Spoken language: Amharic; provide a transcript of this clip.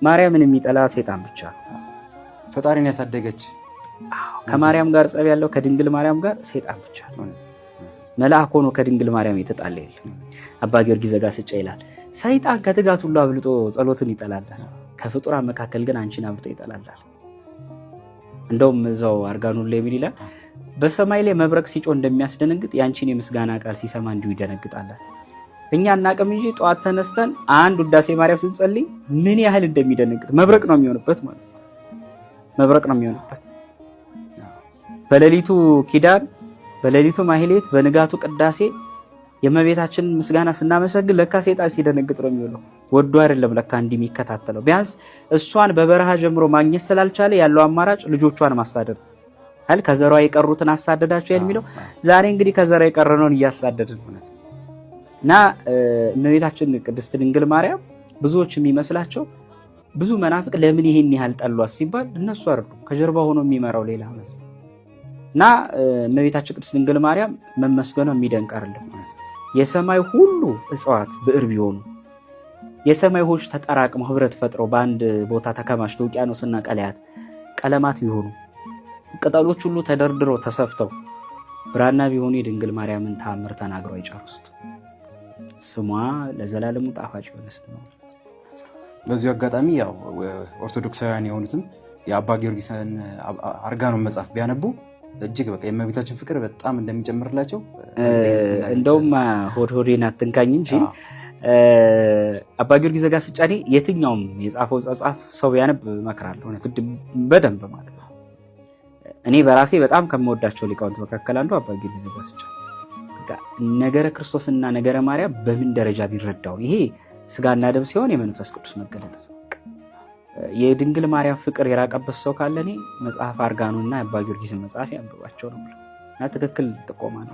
ማርያምን የሚጠላ ሰይጣን ብቻ ፈጣሪን ያሳደገች ከማርያም ጋር ጸብ ያለው ከድንግል ማርያም ጋር ሰይጣን ብቻ መልአክ ሆኖ ከድንግል ማርያም የተጣለ የለም። አባ ጊዮርጊስ ዘጋስጫ ይላል ሰይጣን ከትጋት ሁሉ አብልጦ ጸሎትን ይጠላል፣ ከፍጡራን መካከል ግን አንቺን አብልጦ ይጠላል። እንደውም እዛው አርጋኖን ላይ ምን ይላል? በሰማይ ላይ መብረቅ ሲጮህ እንደሚያስደነግጥ ያንቺን የምስጋና ቃል ሲሰማ እንዲሁ ይደነግጣል። እኛ እናቀም እንጂ ጧት ተነስተን አንድ ውዳሴ ማርያም ስንጸልይ ምን ያህል እንደሚደነግጥ መብረቅ ነው የሚሆንበት ማለት ነው። መብረቅ ነው የሚሆንበት። በሌሊቱ ኪዳን፣ በሌሊቱ ማህሌት፣ በንጋቱ ቅዳሴ የእመቤታችንን ምስጋና ስናመሰግን ለካ ሰይጣን ሲደነግጥ ነው የሚውለው። ወዶ አይደለም ለካ እንዲህ የሚከታተለው። ቢያንስ እሷን በበረሃ ጀምሮ ማግኘት ስላልቻለ ያለው አማራጭ ልጆቿን ማሳደድ አይደል? ከዘሯ የቀሩትን አሳደዳቸው የሚለው ዛሬ እንግዲህ ከዘሯ የቀረነውን እያሳደድን ማለት ነው። እና እመቤታችን ቅድስት ድንግል ማርያም ብዙዎች የሚመስላቸው ብዙ መናፍቅ ለምን ይሄን ያህል ጠሏት ሲባል እነሱ አይደሉም፣ ከጀርባ ሆኖ የሚመራው ሌላ ማለት ነው። እና እመቤታችን ቅድስት ድንግል ማርያም መመስገኗ የሚደንቅ አይደለም ማለት ነው። የሰማይ ሁሉ እጽዋት ብዕር ቢሆኑ የሰማይ ሆች ተጠራቅመው ህብረት ፈጥረው በአንድ ቦታ ተከማችተው ውቅያኖስና ቀለያት ቀለማት ቢሆኑ ቅጠሎች ሁሉ ተደርድረው ተሰፍተው ብራና ቢሆኑ የድንግል ማርያምን ተአምር ተናግረው አይጨርሱት። ስሟ ለዘላለሙ ጣፋጭ የሆነ ስም ነው። በዚሁ አጋጣሚ ያው ኦርቶዶክሳውያን የሆኑትም የአባ ጊዮርጊስን አርጋኖን መጽሐፍ ቢያነቡ እጅግ በቃ የእመቤታችን ፍቅር በጣም እንደሚጨምርላቸው እንደውም ሆዴን አትንካኝ እንጂ አባ ጊዮርጊስ ዘጋስጫ የትኛውም የጻፈው መጽሐፍ ሰው ቢያነብ እመክራለሁ በደንብ ማለት ነው። እኔ በራሴ በጣም ከምወዳቸው ሊቃውንት መካከል አንዱ አባ ጊዮርጊስ ዘጋስጫ ነገረ ክርስቶስና ነገረ ማርያም በምን ደረጃ ቢረዳው ይሄ ስጋና ደም ሲሆን የመንፈስ ቅዱስ መገለጥ ነው። የድንግል ማርያም ፍቅር የራቀበት ሰው ካለ እኔ መጽሐፍ አርጋኖና የአባ ጊዮርጊስን መጽሐፍ ያንብባቸው ነው እና ትክክል ጥቆማ ነው።